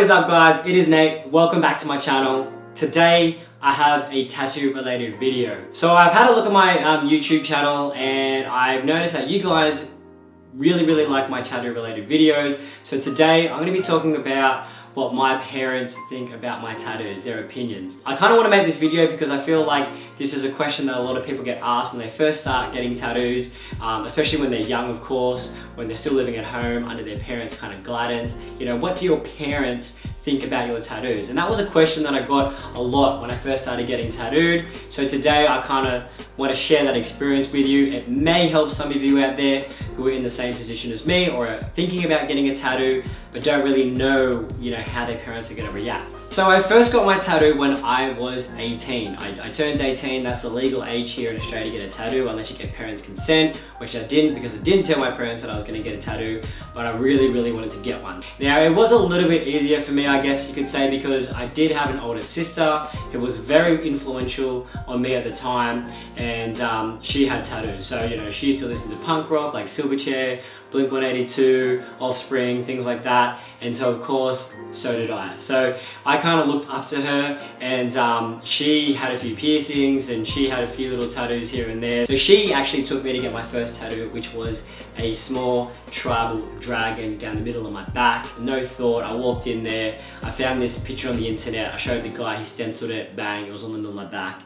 is up, guys? It is Nate. Welcome back to my channel. Today I have a tattoo related video. So I've had a look at my YouTube channel and I've noticed that you guys really like my tattoo related videos. So today I'm going to be talking about what my parents think about my tattoos, their opinions. I kind of want to make this video because I feel like this is a question that a lot of people get asked when they first start getting tattoos, especially when they're young, of course, when they're still living at home under their parents' kind of guidance. You know, what do your parents think about your tattoos? And that was a question that I got a lot when I first started getting tattooed. So today I kind of want to share that experience with you. It may help some of you out there who are in the same position as me or are thinking about getting a tattoo but don't really know, how their parents are going to react. So I first got my tattoo when I was 18. I turned 18, that's the legal age here in Australia to get a tattoo unless you get parents' consent, which I didn't because I didn't tell my parents that I was going to get a tattoo, but I really wanted to get one. Now it was a little bit easier for me, I guess you could say, because I did have an older sister who was very influential on me at the time, and she had tattoos. So she used to listen to punk rock like Silverchair, Blink-182, Offspring, things like that, and so of course so did I. So I kind of looked up to her, and she had a few piercings and she had a few little tattoos here and there. So she actually took me to get my first tattoo, which was a small tribal dragon down the middle of my back. No thought, I walked in there, I found this picture on the internet, I showed the guy, he stenciled it, bang, it was on the middle of my back.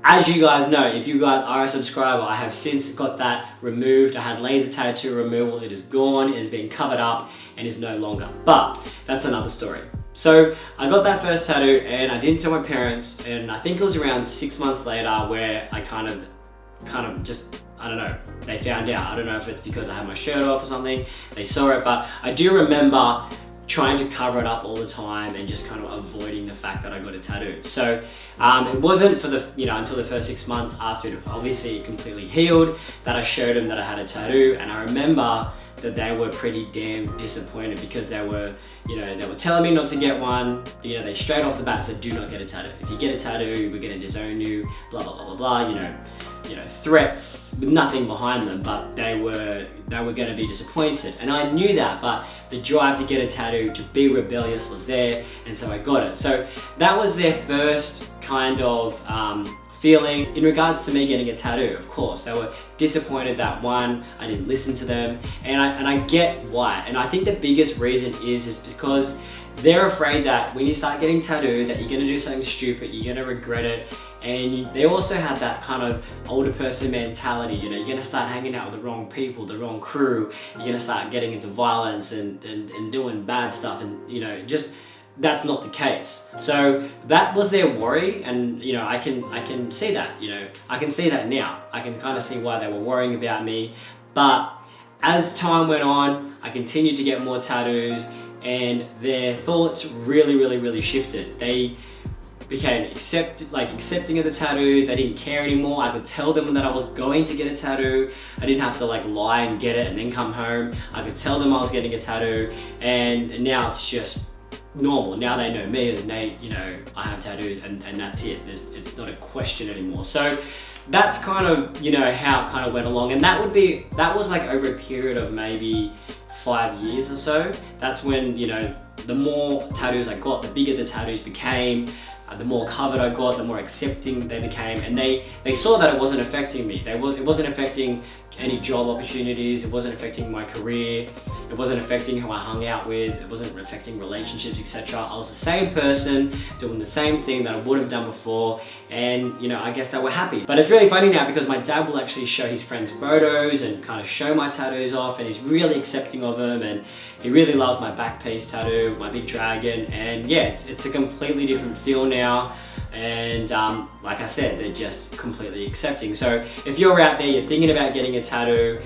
As you guys know, if you guys are a subscriber, I have since got that removed. I had laser tattoo removal, it is gone, it has been covered up and is no longer. But that's another story. So I got that first tattoo and I didn't tell my parents, and I think it was around 6 months later where I kind of just, I don't know, they found out. I don't know if it's because I had my shirt off or something, they saw it, but I do remember trying to cover it up all the time and just kind of avoiding the fact that I got a tattoo. So it wasn't for the, until the first 6 months after it obviously completely healed that I showed them that I had a tattoo, and I remember that they were pretty damn disappointed because they were telling me not to get one. They straight off the bat said, do not get a tattoo. If you get a tattoo, we're gonna disown you, blah, blah, blah, blah, blah, threats with nothing behind them, but they were gonna be disappointed. And I knew that, but the drive to get a tattoo, to be rebellious was there, and so I got it. So that was their first kind of feeling in regards to me getting a tattoo. Of course, they were disappointed that one, I didn't listen to them, and I get why. And I think the biggest reason is because they're afraid that when you start getting tattooed that you're gonna do something stupid, you're gonna regret it. And they also had that kind of older person mentality, you're gonna start hanging out with the wrong people, the wrong crew, you're gonna start getting into violence and doing bad stuff, and just that's not the case. So that was their worry, and I can see that, I can see that now. I can kind of see why they were worrying about me. But as time went on, I continued to get more tattoos, and their thoughts really shifted. They became accepting of the tattoos. They didn't care anymore. I could tell them that I was going to get a tattoo. I didn't have to lie and get it and then come home. I could tell them I was getting a tattoo, and now it's just normal. Now they know me as Nate, I have tattoos, and that's it. It's not a question anymore. So that's kind of, how it kind of went along, and that was like over a period of maybe 5 years or so. That's when, the more tattoos I got, the bigger the tattoos became, the more covered I got, the more accepting they became, and they saw that it wasn't affecting me. It wasn't affecting any job opportunities, it wasn't affecting my career, it wasn't affecting who I hung out with, it wasn't affecting relationships, etc. I was the same person doing the same thing that I would have done before, and I guess they were happy. But it's really funny now because my dad will actually show his friends photos and kind of show my tattoos off, and he's really accepting of them, and he really loves my back piece tattoo, my big dragon, and yeah, it's a completely different feel now. And like I said, they're just completely accepting. So if you're out there, you're thinking about getting a tattoo,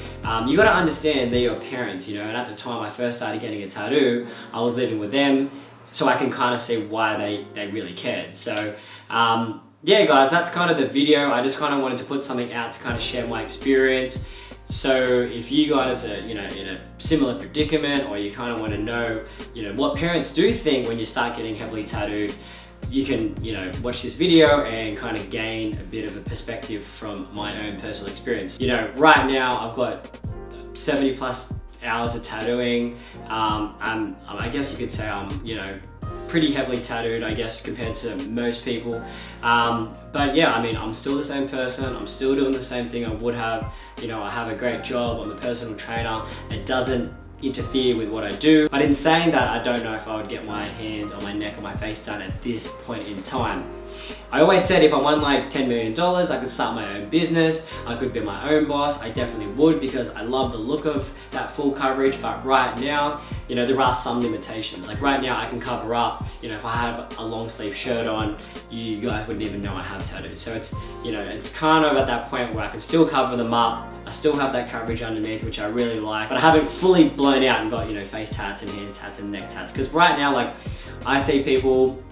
you gotta understand they're your parents, and at the time I first started getting a tattoo, I was living with them, so I can kind of see why they really cared. So yeah guys, that's kind of the video. I just kind of wanted to put something out to kind of share my experience. So if you guys are, in a similar predicament, or you kind of want to know, what parents do think when you start getting heavily tattooed, you can, watch this video and kind of gain a bit of a perspective from my own personal experience. Right now I've got 70+ hours of tattooing. I guess you could say I'm, you know, pretty heavily tattooed, I guess, compared to most people. But yeah, I mean, I'm still the same person. I'm still doing the same thing I would have. You know, I have a great job. I'm a personal trainer. It doesn't interfere with what I do. But in saying that, I don't know if I would get my hands on my neck or my face done at this point in time. I always said if I won like $10 million, I could start my own business. I could be my own boss. I definitely would, because I love the look of that full coverage. But right now, you know, there are some limitations. Like right now I can cover up, you know, if I have a long sleeve shirt on, you guys wouldn't even know I have tattoos. So it's, you know, it's kind of at that point where I can still cover them up. I still have that coverage underneath, which I really like, but I haven't fully blown out and got, you know, face tats and hand tats and neck tats. Because right now, like, I see people,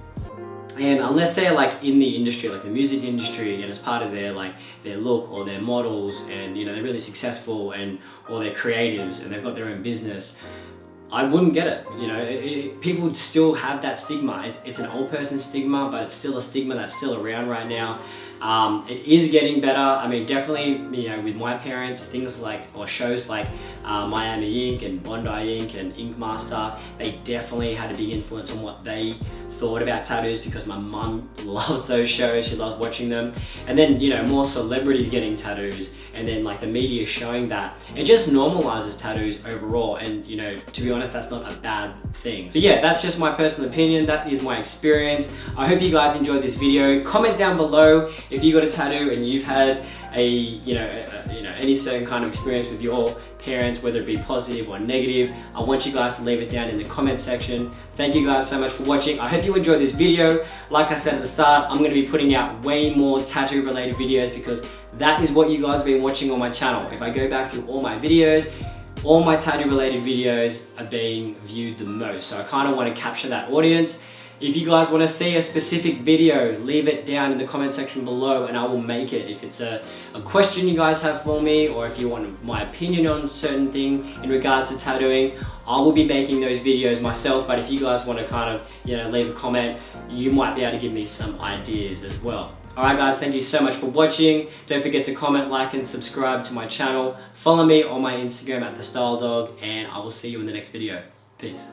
and unless they're like in the industry, like the music industry, and as part of their like their look, or their models, and you know, they're really successful, and or they're creatives and they've got their own business, I wouldn't get it. You know, people still have that stigma. It's an old person stigma, but it's still a stigma that's still around right now. It is getting better. I mean, definitely, you know, with my parents, things like, or shows like Miami Ink and Bondi Ink and Ink Master, they definitely had a big influence on what they thought about tattoos, because my mum loves those shows. She loves watching them. And then, you know, more celebrities getting tattoos, and then like the media showing that, it just normalizes tattoos overall. And you know, to be honest, that's not a bad thing. So yeah, that's just my personal opinion. That is my experience. I hope you guys enjoyed this video. Comment down below if you got a tattoo and you've had any certain kind of experience with your parents, whether it be positive or negative. I want you guys to leave it down in the comment section. Thank you guys so much for watching. I hope you enjoyed this video. Like I said at the start, I'm going to be putting out way more tattoo related videos, because that is what you guys have been watching on my channel. If I go back through all my videos, all my tattoo related videos are being viewed the most. So I kind of want to capture that audience. If you guys want to see a specific video, leave it down in the comment section below and I will make it. If it's a question you guys have for me, or if you want my opinion on a certain thing in regards to tattooing, I will be making those videos myself. But if you guys want to kind of, you know, leave a comment, you might be able to give me some ideas as well. Alright guys, thank you so much for watching. Don't forget to comment, like and subscribe to my channel. Follow me on my Instagram at Thestyledogg, and I will see you in the next video. Peace.